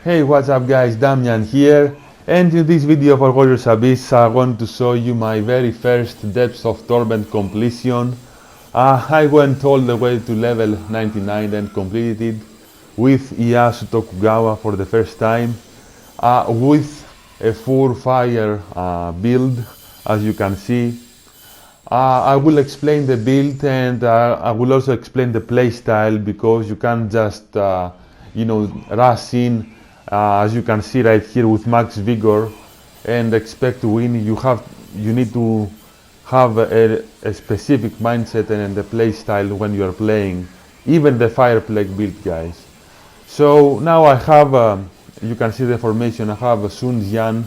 Hey, what's up guys, Damian here, and in this video for Warriors Abyss I want to show you my very first Depths of Torment completion. I went all the way to level 99 and completed it with Ieyasu Tokugawa for the first time, with a full fire build, as you can see. I will explain the build, and I will also explain the playstyle, because you can't just rush in, as you can see right here, with max vigor and expect to win. You need to have a specific mindset and a playstyle when you are playing, even the fire plague build, guys. So now I have, you can see the formation. I have Sun Jian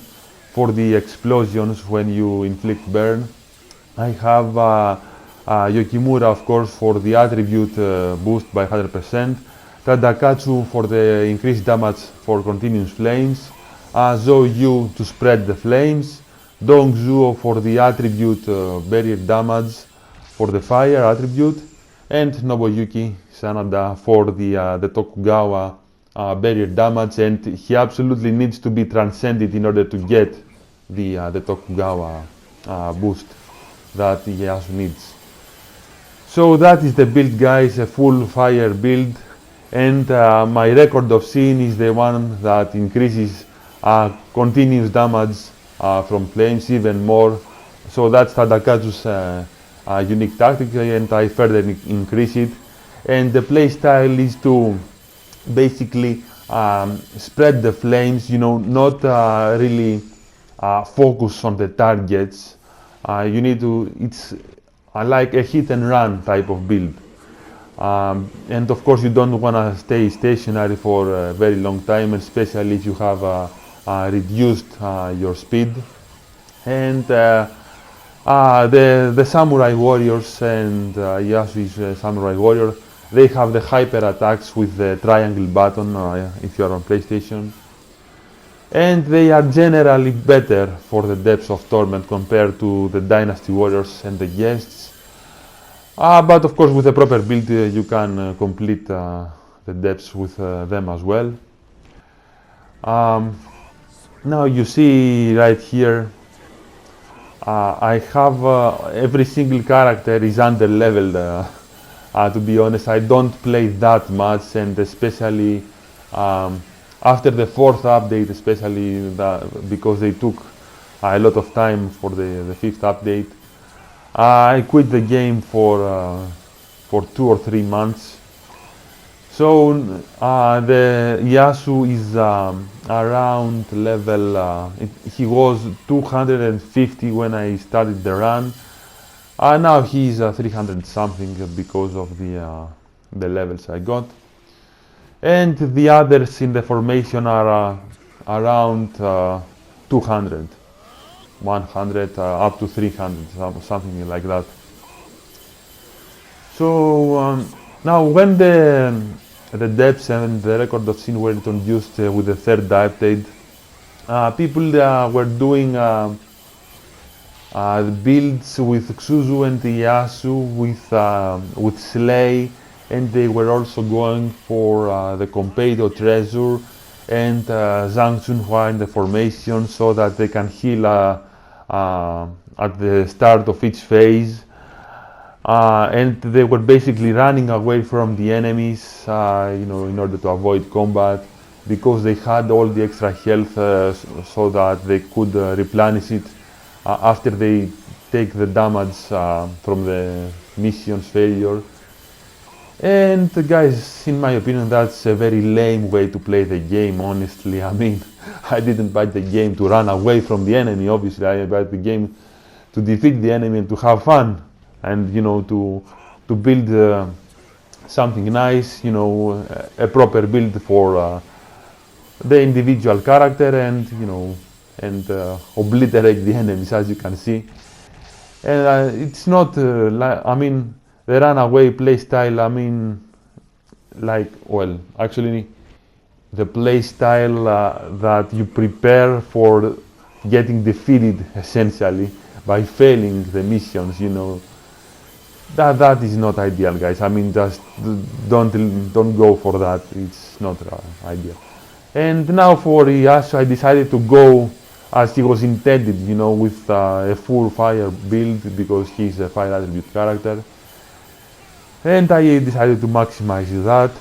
for the explosions when you inflict burn. I have Yokimura, of course, for the attribute boost by 100%. Tadakatsu for the increased damage for continuous flames. Zouyu to spread the flames. Dongzuo for the attribute barrier damage for the fire attribute. And Nobuyuki Sanada for the Tokugawa barrier damage, and he absolutely needs to be transcended in order to get the Tokugawa boost that Ieyasu needs. So that is the build, guys, a full fire build, and my record of sin is the one that increases continuous damage from flames even more. So that's Tadakatsu's unique tactic, and I further increase it. And the playstyle is to basically spread the flames, not really focus on the targets. You need to, it's like a hit and run type of build. And of course you don't want to stay stationary for a very long time, especially if you have reduced your speed. And the samurai warriors, and Ieyasu is a samurai warrior, they have the hyper attacks with the triangle button if you are on PlayStation. And they are generally better for the Depths of Torment compared to the Dynasty Warriors and the Guests. But of course, with a proper build, you can complete the Depths with them as well. Now you see right here, I have every single character is under leveled. To be honest, I don't play that much, and especially after the 4th update, especially because they took a lot of time for the 5th update, I quit the game for 2 or 3 months. So the Ieyasu is around level, he was 250 when I started the run. Now he's 300 something because of the levels I got. And the others in the formation are around 200, 100, up to 300, something like that. So now when the depths and the record of sin were introduced with the 3rd update, people were doing builds with Xuzu and Ieyasu with Slay, and they were also going for the Compeido Treasure and Zhang Chunhua in the formation, so that they can heal at the start of each phase. And they were basically running away from the enemies, in order to avoid combat, because they had all the extra health, so that they could replenish it after they take the damage from the mission's failure. And guys, in my opinion, that's a very lame way to play the game, honestly. I mean, I didn't buy the game to run away from the enemy, obviously. I bought the game to defeat the enemy and to have fun, and to build something nice, a proper build for the individual character, and and obliterate the enemies, as you can see. And it's not I mean, the runaway playstyle, actually the playstyle that you prepare for getting defeated, essentially, by failing the missions, that is not ideal, guys. Just don't go for that. It's not ideal. And now for Yasuo, I decided to go as he was intended, you know, with a full fire build because he's a fire attribute character. And I decided to maximize that.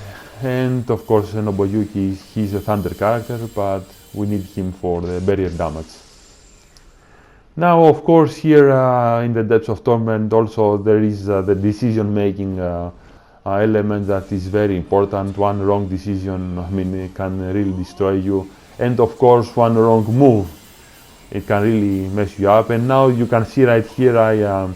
And of course, Nobuyuki, he's a thunder character, but we need him for the barrier damage. Now, of course, here in the Depths of Torment, also there is the decision-making element that is very important. One wrong decision, I mean, it can really destroy you. And of course, one wrong move, it can really mess you up. And now you can see right here,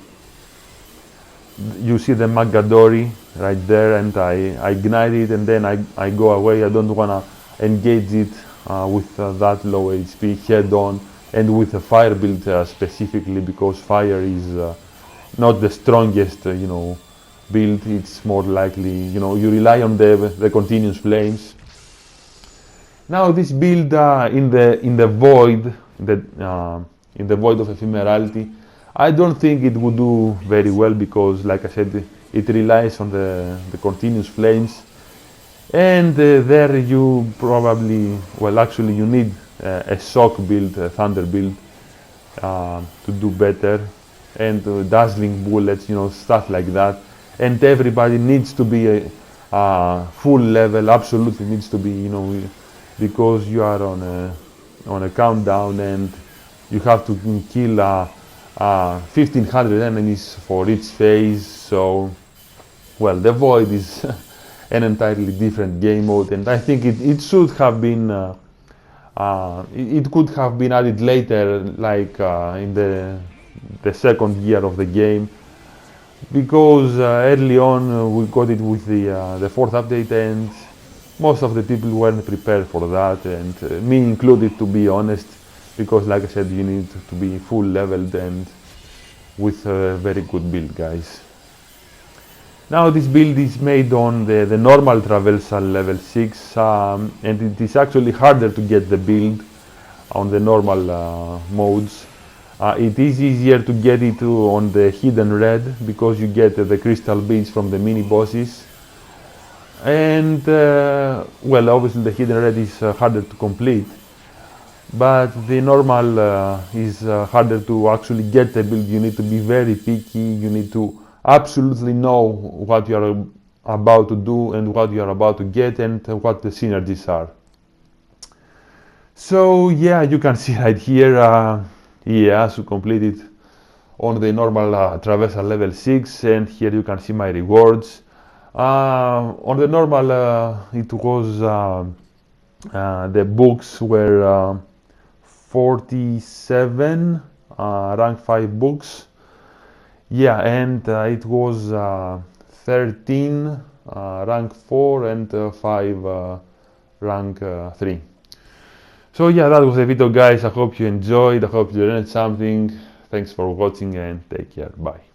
you see the Magadori right there, and I ignite it, and then I go away. I don't want to engage it with that low HP head on, and with a fire build specifically, because fire is not the strongest, you know, build. It's more likely, you know, you rely on the continuous flames. Now this build in the void, in the void of ephemerality, I don't think it would do very well because, like I said, it relies on the continuous flames, and there you probably, well, actually you need a shock build, a thunder build to do better, and dazzling bullets, you know, stuff like that. And everybody needs to be a full level, absolutely needs to be, you know, because you are on a countdown and you have to kill 1500 enemies for each phase. So, well, the void is an entirely different game mode, and I think it should have been it could have been added later, like in the second year of the game, because early on we got it with the fourth update, and most of the people weren't prepared for that, and me included, to be honest, because, like I said, you need to be full leveled and with a very good build, guys. Now this build is made on the normal traversal level 6, and it is actually harder to get the build on the normal modes. It is easier to get it on the hidden red, because you get the crystal beads from the mini bosses. And well, obviously the hidden red is harder to complete, but the normal is harder to actually get the build. You need to be very picky, you need to absolutely know what you are about to do and what you are about to get and what the synergies are. So yeah, you can see right here, to complete it on the normal traversal level 6, and here you can see my rewards. On the normal it was the books were 47 rank 5 books, yeah, and it was 13 rank 4 and 5 rank 3. So yeah, that was the video, guys. I hope you enjoyed, I hope you learned something. Thanks for watching and take care, bye.